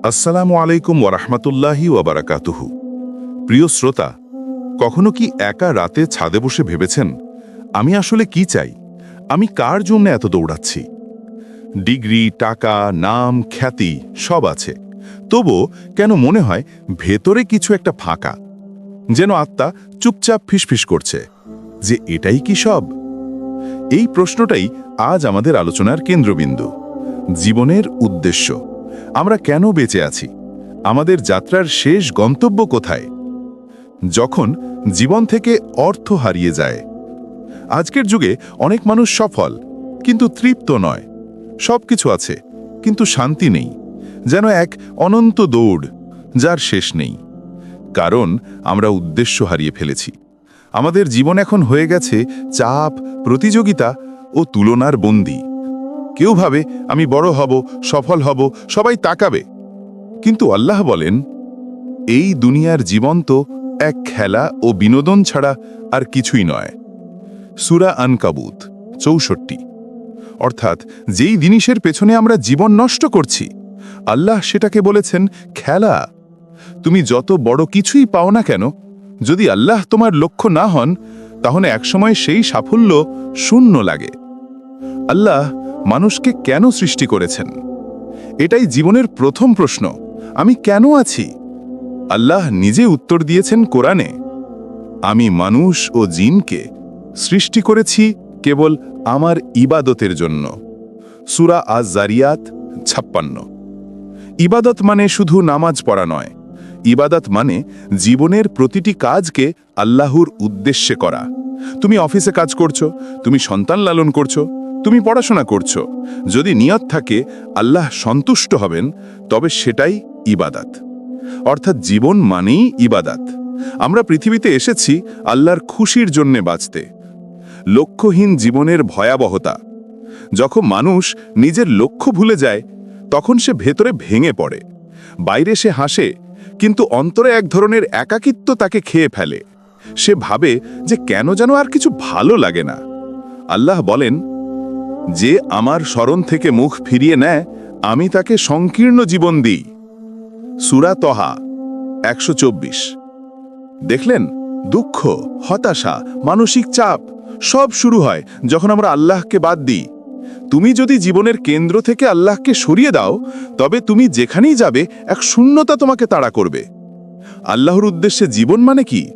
আসসালামু আলাইকুম ওয়ারাহমাতুল্লাহি ওয়াবারাকাতুহু। প্রিয় শ্রোতা, কখনো কি একা রাতে ছাদে বসে ভেবেছেন, আমি আসলে কি চাই? আমি কার জন্য এত দৌড়াচ্ছি? ডিগ্রি, টাকা, নাম, খ্যাতি সব আছে, তবুও কেন মনে হয় ভেতরে কিছু একটা ফাঁকা, যেন আত্মা চুপচাপ ফিসফিস করছে যে এটাই কি সব? এই প্রশ্নটাই আজ আমাদের আলোচনার কেন্দ্রবিন্দু। জীবনের উদ্দেশ্য। আমরা কেন বেঁচে আছি? আমাদের যাত্রার শেষ গন্তব্য কোথায়? যখন জীবন থেকে অর্থ হারিয়ে যায়। আজকের যুগে অনেক মানুষ সফল, কিন্তু তৃপ্ত নয়। সবকিছু আছে, কিন্তু শান্তি নেই। যেন এক অনন্ত দৌড়, যার শেষ নেই। কারণ আমরা উদ্দেশ্য হারিয়ে ফেলেছি। আমাদের জীবন এখন হয়ে গেছে চাপ, প্রতিযোগিতা ও তুলনার বন্দী। কেউ ভাবে আমি বড় হব, সফল হব, সবাই তাকাবে। কিন্তু আল্লাহ বলেন, এই দুনিয়ার জীবন তো এক খেলা ও বিনোদন ছাড়া আর কিছুই নয়। সূরা আনকাবুত ৬৪। অর্থাৎ যেই জিনিসের পেছনে আমরা জীবন নষ্ট করছি, আল্লাহ সেটাকে বলেছেন খেলা। তুমি যত বড় কিছুই পাও না কেন, যদি আল্লাহ তোমার লক্ষ্য না হন, তাহলে একসময় সেই সাফল্য শূন্য লাগে। আল্লাহ মানুষকে কেন সৃষ্টি করেছেন? এটাই জীবনের প্রথম প্রশ্ন। আমি কেন আছি? আল্লাহ নিজে উত্তর দিয়েছেন কোরআনে, আমি মানুষ ও জিনকে সৃষ্টি করেছি কেবল আমার ইবাদতের জন্য। সূরা আজ-জারিয়াত ৫৬। ইবাদত মানে শুধু নামাজ পড়া নয়। ইবাদত মানে জীবনের প্রতিটি কাজকে আল্লাহর উদ্দেশ্যে করা। তুমি অফিসে কাজ করছো, তুমি সন্তান লালন করছো, তুমি পড়াশোনা করছো, যদি নিয়ত থাকে আল্লাহ সন্তুষ্ট হবেন, তবে সেটাই ইবাদত। অর্থাৎ জীবন মানেই ইবাদত। আমরা পৃথিবীতে এসেছি আল্লাহর খুশির জন্যে বাঁচতে। লক্ষ্যহীন জীবনের ভয়াবহতা। যখন মানুষ নিজের লক্ষ্য ভুলে যায়, তখন সে ভেতরে ভেঙে পড়ে। বাইরে সে হাসে, কিন্তু অন্তরে এক ধরনের একাকিত্ব তাকে খেয়ে ফেলে। সে ভাবে যে কেন যেন আর কিছু ভালো লাগে না। আল্লাহ বলেন, যে আমার স্মরণ থেকে মুখ ফিরিয়ে নেয়, আমি তাকে সংকীর্ণ জীবন দিই। সূরা তহা ১২৪। দেখলেন, দুঃখ, হতাশা, মানসিক চাপ সব শুরু হয় যখন আমরা আল্লাহকে বাদ দিই। তুমি যদি জীবনের কেন্দ্র থেকে আল্লাহকে সরিয়ে দাও, তবে তুমি যেখানেই যাবে এক শূন্যতা তোমাকে তাড়া করবে। আল্লাহর উদ্দেশ্যে জীবন মানে কি?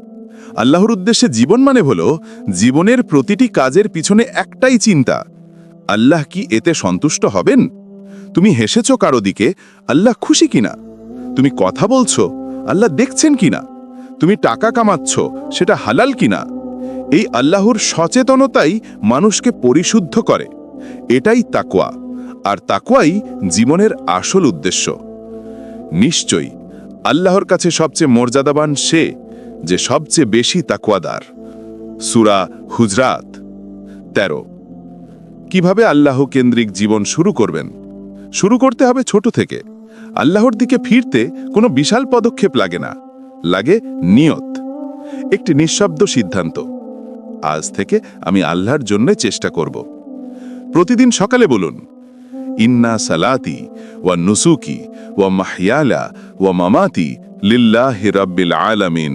আল্লাহর উদ্দেশ্যে জীবন মানে হলো জীবনের প্রতিটি কাজের পিছনে একটাই চিন্তা, আল্লাহ কি এতে সন্তুষ্ট হবেন? তুমি হেসেছো কারো দিকে, আল্লাহ খুশি কিনা? তুমি কথা বলছো, আল্লাহ দেখছেন কিনা? তুমি টাকা কামাচ্ছ, সেটা হালাল কিনা? এই আল্লাহর সচেতনতাই মানুষকে পরিশুদ্ধ করে। এটাই তাকওয়া, আর তাকওয়াই জীবনের আসল উদ্দেশ্য। নিশ্চয়ই আল্লাহর কাছে সবচেয়ে মর্যাদাবান সে, যে সবচেয়ে বেশি তাকওয়াদার। সূরা হুজরাত ১৩। কিভাবে আল্লাহ কেন্দ্রিক জীবন শুরু করবেন? শুরু করতে হবে ছোট থেকে। আল্লাহর দিকে ফিরতে কোনো বিশাল পদক্ষেপ লাগে না, লাগে নিয়ত। একটি নিঃশব্দ সিদ্ধান্ত, আজ থেকে আমি আল্লাহর জন্য চেষ্টা করব। প্রতিদিন সকালে বলুন, ইন্না সালাতি ওয়া নুসুকি ওয়া মাহইয়ায়া ওয়া মামাতি লিল্লাহি রাব্বিল আলামিন।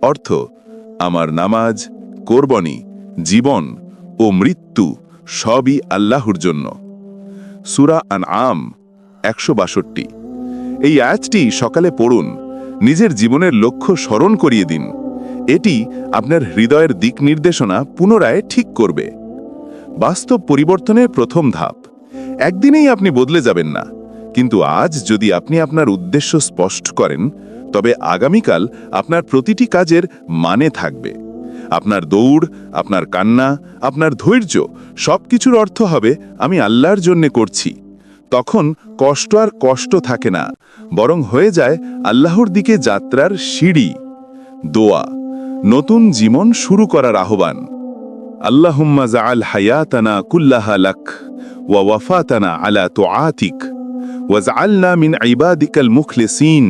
অর্থ, আমার নামাজ, কোরবানি, জীবন ও মৃত্যু সবই আল্লাহর জন্য। সূরা আনআম ১৬২। এই আয়াতটি সকালে পড়ুন, নিজের জীবনের লক্ষ্য স্মরণ করিয়ে দিন। এটি আপনার হৃদয়ের দিক নির্দেশনা পুনরায় ঠিক করবে। বাস্তব পরিবর্তনের প্রথম ধাপ। একদিনেই আপনি বদলে যাবেন না, কিন্তু আজ যদি আপনি আপনার উদ্দেশ্য স্পষ্ট করেন, তবে আগামীকাল আপনার প্রতিটি কাজের মানে থাকবে। আপনার দৌড়, আপনার কান্না, আপনার ধৈর্য সবকিছুর অর্থ হবে আমি আল্লাহর জন্য করছি। তখন কষ্ট আর কষ্ট থাকে না, বরং হয়ে যায় আল্লাহর দিকে যাত্রার সিঁড়ি। দোয়া, নতুন জীবন শুরু করার আহ্বান। আল্লাহুম্মা জাআল হায়াতানা কুল্লাহা লাক ওয়া ওয়াফাতানা আলা তুআতিক ওয়াজআলনা মিন ইবাদিকাল মুখলিসিন।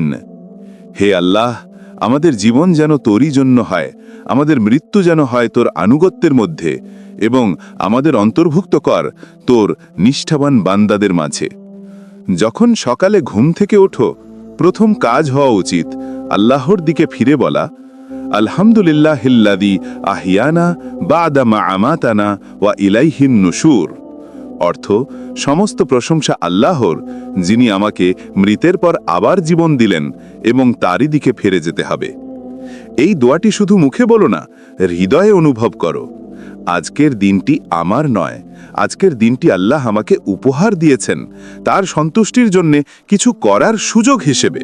হে আল্লাহ, আমাদের জীবন যেন তোরই জন্য হয়, আমাদের মৃত্যু যেন হয় তোর আনুগত্যের মধ্যে এবং আমাদের অন্তর্ভুক্ত কর তোর নিষ্ঠাবান বান্দাদের মাঝে। যখন সকালে ঘুম থেকে ওঠো, প্রথম কাজ হওয়া উচিত আল্লাহর দিকে ফিরে বলা, আলহামদুলিল্লাহিল্লাযী আহিয়ানা বা'দা মা আমাতানা ওয়া ইলাইহিন নুশুর। অর্থ, সমস্ত প্রশংসা আল্লাহর, যিনি আমাকে মৃতের পর আবার জীবন দিলেন এবং তারই দিকে ফিরে যেতে হবে। এই দোয়াটি শুধু মুখে বলো না, হৃদয়ে অনুভব করো। আজকের দিনটি আমার নয়, আজকের দিনটি আল্লাহ আমাকে উপহার দিয়েছেন তার সন্তুষ্টির জন্য কিছু করার সুযোগ হিসেবে।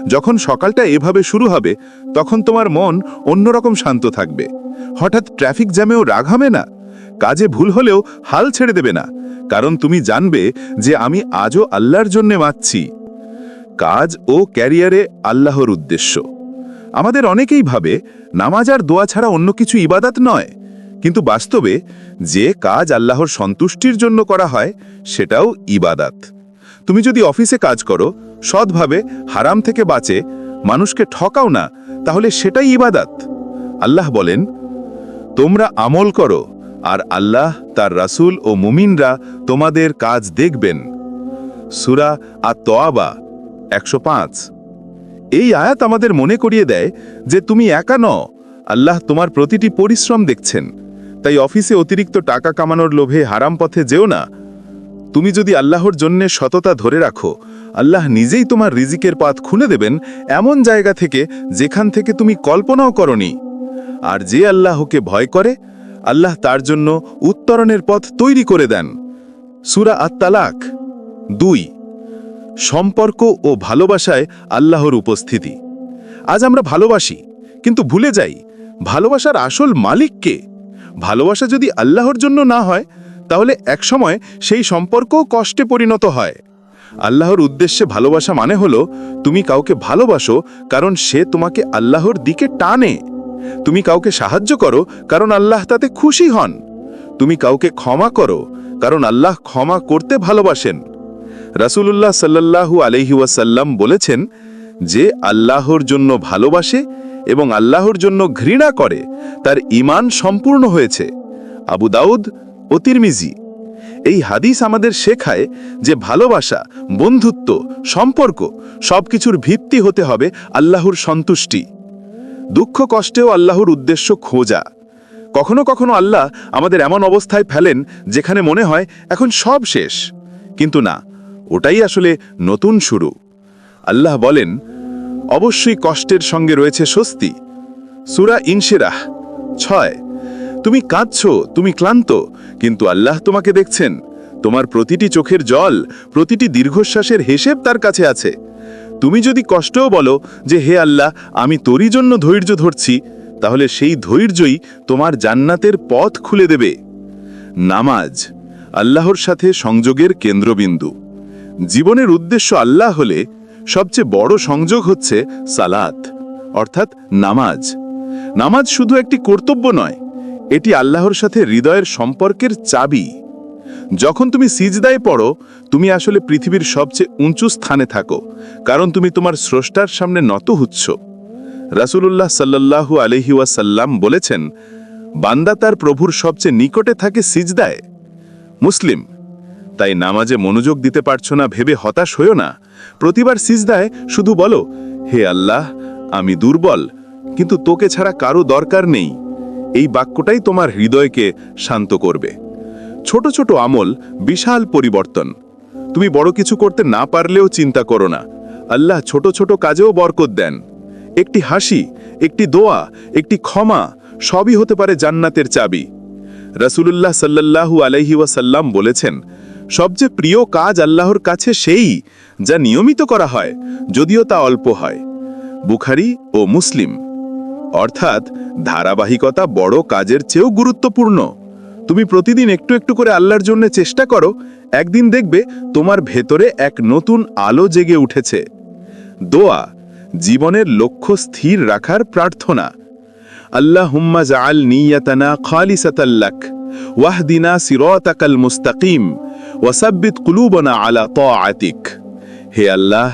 যখন সকালটা এভাবে শুরু হবে, তখন তোমার মন অন্যরকম শান্ত থাকবে। হঠাৎ ট্রাফিক জ্যামেও রাগ হবে না, কাজে ভুল হলেও হাল ছেড়ে দেবে না, কারণ তুমি জানবে যে আমি আজও আল্লাহর জন্যে বাঁচছি। কাজ ও ক্যারিয়ারে আল্লাহর উদ্দেশ্য। আমাদের অনেকেই ভাবে নামাজ আর দোয়া ছাড়া অন্য কিছু ইবাদত নয়, কিন্তু বাস্তবে যে কাজ আল্লাহর সন্তুষ্টির জন্য করা হয় সেটাও ইবাদত। তুমি যদি অফিসে কাজ করো, সৎভাবে, হারাম থেকে বাঁচে, মানুষকে ঠকাও না, তাহলে সেটাই ইবাদত। আল্লাহ বলেন, তোমরা আমল করো আর আল্লাহ, তার রাসূল ও মুমিনরা তোমাদের কাজ দেখবেন। সূরা আত-তাওবা 105। এই আয়াত আমাদের মনে করিয়ে দেয় যে তুমি একা নও, আল্লাহ তোমার প্রতিটি পরিশ্রম দেখছেন। তাই অফিসে অতিরিক্ত টাকা কামানোর লোভে হারাম পথে যেও না। তুমি যদি আল্লাহর জন্যে সততা ধরে রাখো, আল্লাহ নিজেই তোমার রিজিকের পথ খুলে দেবেন এমন জায়গা থেকে যেখান থেকে তুমি কল্পনাও করনি। আর যে আল্লাহকে ভয় করে, আল্লাহ তার জন্য উত্তরণের পথ তৈরি করে দেন। সূরা আত-তালাক 2। সম্পর্ক ও ভালোবাসায় আল্লাহর উপস্থিতি। আজ আমরা ভালোবাসি, কিন্তু ভুলে যাই ভালোবাসার আসল মালিক কে। ভালোবাসা যদি আল্লাহর জন্য না হয়, তাহলে একসময় সেই সম্পর্কও কষ্টে পরিণত হয়। আল্লাহর উদ্দেশ্যে ভালোবাসা মানে হলো তুমি কাউকে ভালোবাসো কারণ সে তোমাকে আল্লাহর দিকে টানে। তুমি কাউকে সাহায্য করো কারণ আল্লাহ তাতে খুশি হন। তুমি কাউকে ক্ষমা করো কারণ আল্লাহ ক্ষমা করতে ভালোবাসেন। রাসূলুল্লাহ সাল্লাল্লাহু আলাইহি ওয়াসাল্লাম বলেছেন, যে আল্লাহর জন্য ভালোবাসে এবং আল্লাহর জন্য ঘৃণা করে তার ঈমান সম্পূর্ণ হয়েছে। আবু দাউদ ও তিরমিজি। এই হাদিস আমাদের শেখায় যে ভালোবাসা, বন্ধুত্ব, সম্পর্ক সবকিছুর ভিত্তি হতে হবে আল্লাহর সন্তুষ্টি। দুঃখ কষ্টেও আল্লাহর উদ্দেশ্য খোঁজা। কখনো কখনো আল্লাহ আমাদের এমন অবস্থায় ফেলেন যেখানে মনে হয় এখন সব শেষ, কিন্তু না, ওটাই আসলে নতুন শুরু। আল্লাহ বলেন, অবশ্যই কষ্টের সঙ্গে রয়েছে স্বস্তি। সূরা ইনশিরাহ 6। তুমি কাঁদছো, তুমি ক্লান্ত, কিন্তু আল্লাহ তোমাকে দেখছেন। তোমার প্রতিটি চোখের জল, প্রতিটি দীর্ঘশ্বাসের হিসেব তার কাছে আছে। তুমি যদি কষ্টও বলো যে হে আল্লাহ, আমি তোরই জন্য ধৈর্য ধরছি, তাহলে সেই ধৈর্যই তোমার জান্নাতের পথ খুলে দেবে। নামাজ আল্লাহর সাথে সংযোগের কেন্দ্রবিন্দু। জীবনের উদ্দেশ্য আল্লাহ হলে সবচেয়ে বড় সংযোগ হচ্ছে সালাত, অর্থাৎ নামাজ। নামাজ শুধু একটি কর্তব্য নয়, এটি আল্লাহর সাথে হৃদয়ের সম্পর্কের চাবি। যখন তুমি সিজদায় পড়ো, তুমি আসলে পৃথিবীর সবচেয়ে উঁচু স্থানে থাকো, কারণ তুমি তোমার স্রষ্টার সামনে নত হচ্ছ। রাসূলুল্লাহ সাল্লাল্লাহু আলাইহি ওয়াসাল্লাম বলেছেন, বান্দা তার প্রভুর সবচেয়ে নিকটে থাকে সিজদায়। মুসলিম। তাই নামাজে মনোযোগ দিতে পারছো না ভেবে হতাশ হয়ো না। প্রতিবার সিজদায় শুধু বলো, হে আল্লাহ, আমি দুর্বল, কিন্তু তোকে ছাড়া কারো দরকার নেই। এই বাক্যটাই তোমার হৃদয়কে শান্ত করবে। ছোট ছোট আমল বিশাল পরিবর্তন। তুমি বড় কিছু করতে না পারলেও চিন্তা করো না, আল্লাহ ছোট ছোট কাজেও বরকত দেন। একটি হাসি, একটি দোয়া, একটি ক্ষমা, সবই হতে পারে জান্নাতের চাবি। রাসূলুল্লাহ সাল্লাল্লাহু আলাইহি ওয়াসাল্লাম বলেছেন, সবচেয়ে প্রিয় কাজ আল্লাহর কাছে সেই যা নিয়মিত করা হয়, যদিও তা অল্প হয়। বুখারী ও মুসলিম। অর্থাৎ ধারাবাহিকতা বড় কাজের চেয়েও গুরুত্বপূর্ণ। তুমি প্রতিদিন একটু একটু করে আল্লাহর জন্য চেষ্টা করো, একদিন দেখবে তোমার ভেতরে এক নতুন আলো জেগে উঠেছে। দোয়া জীবনের লক্ষ্য স্থির রাখার প্রার্থনা। আল্লাহুম্মা জাআল নিয়াতানা খালিসাতাল লাক ওয়াহদিনা সিরাতাকাল মুস্তাকিম ওয়াসাব্বিত কুলুবানা আলা তাআতিক। হে আল্লাহ,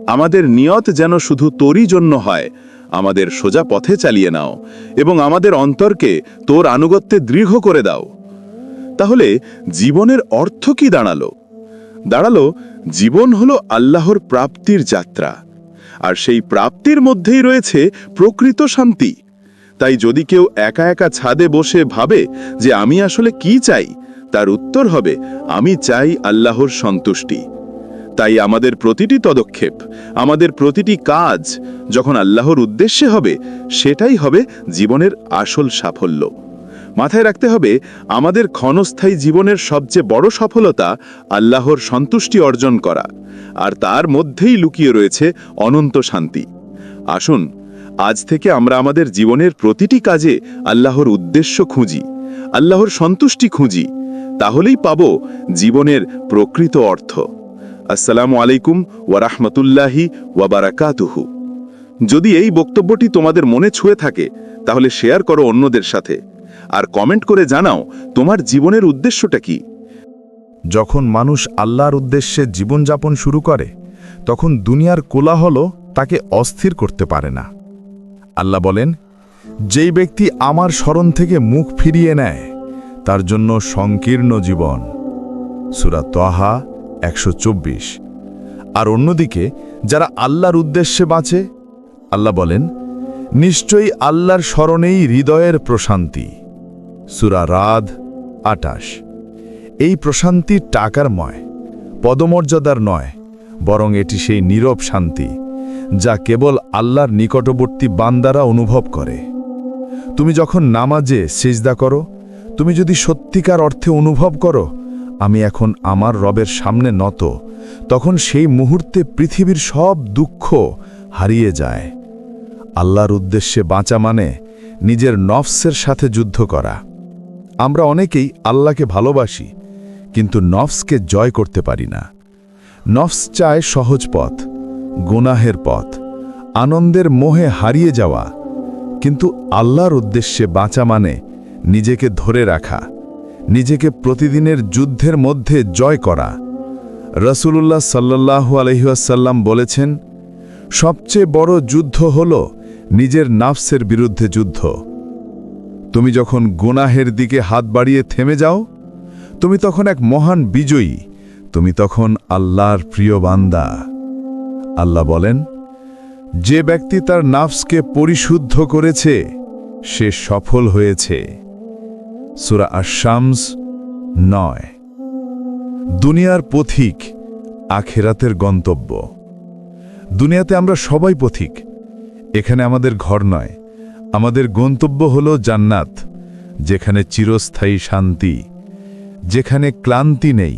আমাদের নিয়ত যেন শুধু তোরই জন্য হয়, আমাদের সোজা পথে চালিয়ে নাও এবং আমাদের অন্তরকে তোর আনুগত্যে দৃঢ় করে দাও। তাহলে জীবনের অর্থ কি দাঁড়ালো জীবন হলো আল্লাহর প্রাপ্তির যাত্রা, আর সেই প্রাপ্তির মধ্যেই রয়েছে প্রকৃত শান্তি। তাই যদি কেউ একা একা ছাদে বসে ভাবে যে আমি আসলে কি চাই, তার উত্তর হবে আমি চাই আল্লাহর সন্তুষ্টি। তাই আমাদের প্রতিটি পদক্ষেপ, আমাদের প্রতিটি কাজ যখন আল্লাহর উদ্দেশ্যে হবে, সেটাই হবে জীবনের আসল সাফল্য। মাথায় রাখতে হবে, আমাদের ক্ষণস্থায়ী জীবনের সবচেয়ে বড় সফলতা আল্লাহর সন্তুষ্টি অর্জন করা, আর তার মধ্যেই লুকিয়ে রয়েছে অনন্ত শান্তি। আসুন আজ থেকে আমরা আমাদের জীবনের প্রতিটি কাজে আল্লাহর উদ্দেশ্য খুঁজি, আল্লাহর সন্তুষ্টি খুঁজি, তাহলেই পাব জীবনের প্রকৃত অর্থ। আসসালামু আলাইকুম ওয়া রাহমাতুল্লাহি ওয়া বারাকাতুহু। যদি এই বক্তব্যটি তোমাদের মনে ছুঁয়ে থাকে, তাহলে শেয়ার করো অন্যদের সাথে, আর কমেন্ট করে জানাও তোমার জীবনের উদ্দেশ্যটা কি। যখন মানুষ আল্লাহর উদ্দেশ্যে জীবনযাপন শুরু করে, তখন দুনিয়ার কোলাহল তাকে অস্থির করতে পারে না। আল্লাহ বলেন, যেই ব্যক্তি আমার স্মরণ থেকে মুখ ফিরিয়ে নেয়, তার জন্য সংকীর্ণ জীবন। সূরা তাহা 124। আর অন্যদিকে যারা আল্লাহর উদ্দেশ্যে বাঁচে, আল্লাহ বলেন, নিশ্চয়ই আল্লাহর স্মরণেই হৃদয়ের প্রশান্তি। সূরা রাদ 28। এই প্রশান্তি টাকারময়, পদমর্যাদার নয়, বরং এটি সেই নীরব শান্তি যা কেবল আল্লাহর নিকটবর্তী বান্দারা অনুভব করে। তুমি যখন নামাজে সিজদা করো, তুমি যদি সত্যিকার অর্থে অনুভব করো আমি এখন আমার রবের সামনে নত, তখন সেই মুহূর্তে পৃথিবীর সব দুঃখ হারিয়ে যায়। আল্লাহর উদ্দেশ্যে বাঁচা মানে নিজের নফসের সাথে যুদ্ধ করা। আমরা অনেকেই আল্লাহকে ভালোবাসি, কিন্তু নফসকে জয় করতে পারি না। নফস চায় সহজ পথ, গুনাহের পথ, আনন্দের মোহে হারিয়ে যাওয়া। কিন্তু আল্লাহর উদ্দেশ্যে বাঁচা মানে নিজেকে ধরে রাখা, নিজেকে প্রতিদিনের যুদ্ধের মধ্যে জয় করা। রাসূলুল্লাহ সাল্লাল্লাহু আলাইহি ওয়াসাল্লাম বলেছেন, সবচেয়ে বড় যুদ্ধ হল নিজের নফসের বিরুদ্ধে যুদ্ধ। তুমি যখন গুনাহের দিকে হাত বাড়িয়ে থেমে যাও, তুমি তখন এক মহান বিজয়ী, তুমি তখন আল্লাহর প্রিয় বান্দা। আল্লাহ বলেন, যে ব্যক্তি তার নফসকে পরিশুদ্ধ করেছে সে সফল হয়েছে। সূরা আশ-শামস 9। দুনিয়ার পথিক, আখিরাতের গন্তব্য। দুনিয়াতে আমরা সবাই পথিক। এখানে আমাদের ঘর নয়, আমাদের গন্তব্য হলো জান্নাত, যেখানে চিরস্থায়ী শান্তি, যেখানে ক্লান্তি নেই,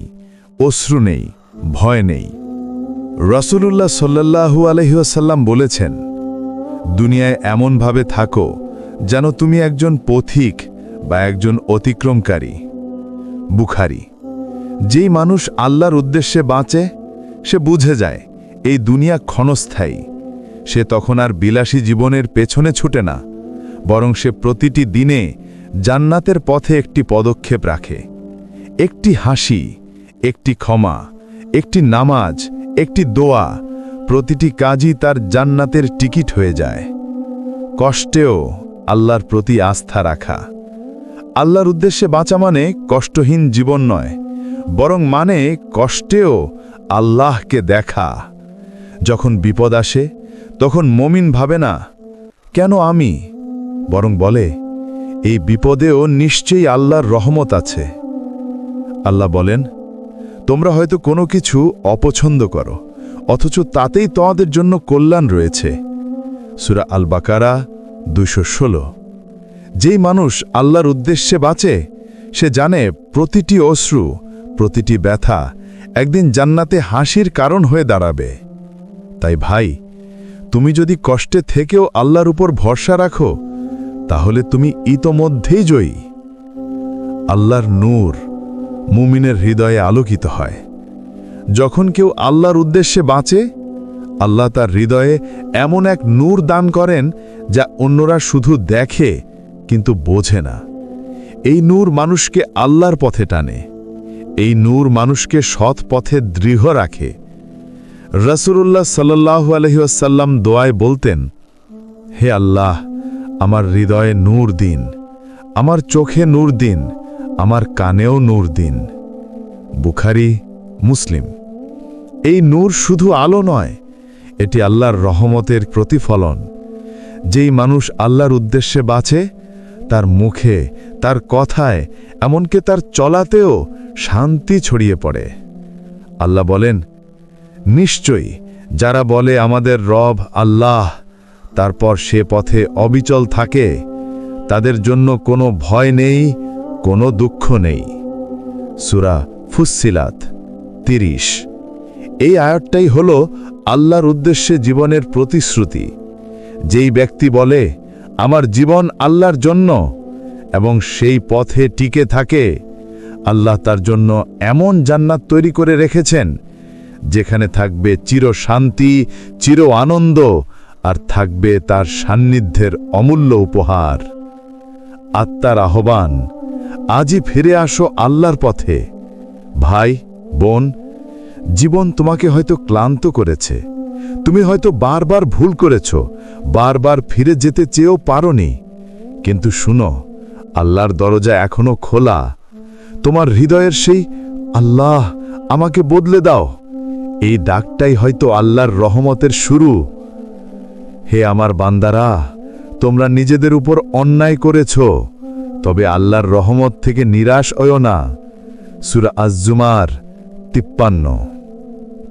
অশ্রু নেই, ভয় নেই। রাসূলুল্লাহ সাল্লাল্লাহু আলাইহি ওয়াসাল্লাম বলেছেন, দুনিয়ায় এমনভাবে থাকো যেন তুমি একজন পথিক বা একজন অতিক্রমকারী। বুখারী। যেই মানুষ আল্লাহর উদ্দেশ্যে বাঁচে, সে বুঝে যায় এই দুনিয়া ক্ষণস্থায়ী। সে তখন আর বিলাসী জীবনের পেছনে ছুটে না, বরং সে প্রতিটি দিনে জান্নাতের পথে একটি পদক্ষেপ রাখে। একটি হাসি, একটি ক্ষমা, একটি নামাজ, একটি দোয়া, প্রতিটি কাজই তার জান্নাতের টিকিট হয়ে যায়। কষ্টেও আল্লাহর প্রতি আস্থা রাখা। আল্লাহর উদ্দেশ্যে বাঁচা মানে কষ্টহীন জীবন নয়, বরং মানে কষ্টেও আল্লাহকে দেখা। যখন বিপদ আসে, তখন মুমিন ভাবে না কেন আমি, বরং বলে এই বিপদেও নিশ্চয়ই আল্লাহর রহমত আছে। আল্লাহ বলেন, তোমরা হয়তো কোনো কিছু অপছন্দ করো, অথচ তাতেই তোমাদের জন্য কল্যাণ রয়েছে। সূরা আল বাকারা 216। যেই মানুষ আল্লাহর উদ্দেশ্যে বাঁচে, সে জানে প্রতিটি অশ্রু, প্রতিটি ব্যথা একদিন জান্নাতে হাসির কারণ হয়ে দাঁড়াবে। তাই ভাই, তুমি যদি কষ্টে থেকেও আল্লাহর উপর ভরসা রাখো, তাহলে তুমি ইতোমধ্যেই জয়ী। আল্লাহর নূর মুমিনের হৃদয়ে আলোকিত হয়। যখন কেউ আল্লাহর উদ্দেশ্যে বাঁচে, আল্লাহ তার হৃদয়ে এমন এক নূর দান করেন যা অন্যরা শুধু দেখে কিন্তু বোঝে না। এই নূর মানুষকে আল্লাহর পথে টানে। এই নূর মানুষকে সৎ পথে দৃঢ় রাখে। রাসূলুল্লাহ সাল্লাল্লাহু আলাইহি ওয়াসাল্লাম দোয়ায় বলতেন, হে আল্লাহ, আমার হৃদয়ে নূর দিন, আমার চোখে নূর দিন, আমার কানেও নূর দিন। বুখারী, মুসলিম। এই নূর শুধু আলো নয়, এটি আল্লাহর রহমতের প্রতিফলন। যেই মানুষ আল্লাহর উদ্দেশ্যে বাঁচে, তার মুখে, তার কথায়, এমনকি তার চলাতেও শান্তি ছড়িয়ে পড়ে। আল্লাহ বলেন, নিশ্চয়ই যারা বলে আমাদের রব আল্লাহ, তারপর সে পথে অবিচল থাকে, তাদের জন্য কোনো ভয় নেই, কোনো দুঃখ নেই। সূরা ফুসসিলাত ৩০। এই আয়াতটাই হল আল্লাহর উদ্দেশ্যে জীবনের প্রতিশ্রুতি। যেই ব্যক্তি বলে আমার জীবন আল্লাহর জন্য এবং সেই পথে টিকে থাকে, আল্লাহ তার জন্য এমন জান্নাত তৈরি করে রেখেছেন যেখানে থাকবে চির শান্তি, চির আনন্দ, আর থাকবে তার সান্নিধ্যের অমূল্য উপহার। আত্মার আহ্বান, আজই ফিরে আসো আল্লাহর পথে। ভাই, বোন, জীবন তোমাকে হয়তো ক্লান্ত করেছে, তুমি হয়তো বারবার ভুল করেছ, বারবার ফিরে যেতে চেয়েও পারোনি। কিন্তু শুনো, আল্লাহর দরজা এখনো খোলা। তোমার হৃদয়ের সেই আল্লাহ আমাকে বদলে দাও, এই ডাকটাই হয়তো আল্লাহর রহমতের শুরু। হে আমার বান্দারা, তোমরা নিজেদের উপর অন্যায় করেছ, তবে আল্লাহর রহমত থেকে নিরাশ হয়ো না। সূরা আজ-জুমার ৫৩।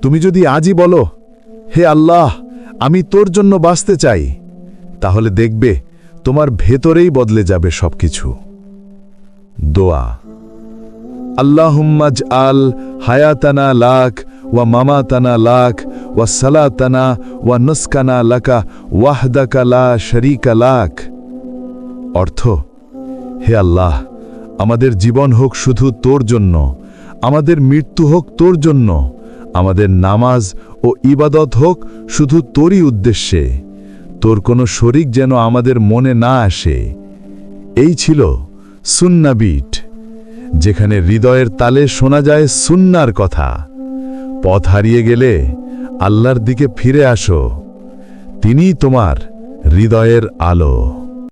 তুমি যদি আজই বলো, হে আল্লাহ, আমি তোর জন্য বাঁচতে চাই, তাহলে দেখবে তোমার ভেতরেই বদলে যাবে সবকিছু। দোয়া। আল্লাহুম্মা জআল হায়াতানা লাক ওয়া মামাতানা লাক ওয়া সালাতানা ওয়া নুসকানা লাকা ওয়াহদাকা লা শারীকা লাক। অর্থ, হে আল্লাহ, আমাদের জীবন হোক শুধু তোর জন্য, আমাদের মৃত্যু হোক তোর জন্য, আমাদের নামাজ ও ইবাদত হোক শুধু তোরই উদ্দেশ্যে, তোর কোনো শরীক যেন আমাদের মনে না আসে। এই ছিল সুন্নাহ বিট, যেখানে হৃদয়ের তালে শোনা যায় সুন্নাহর কথা। পথ হারিয়ে গেলে আল্লাহর দিকে ফিরে আসো, তিনিই তোমার হৃদয়ের আলো।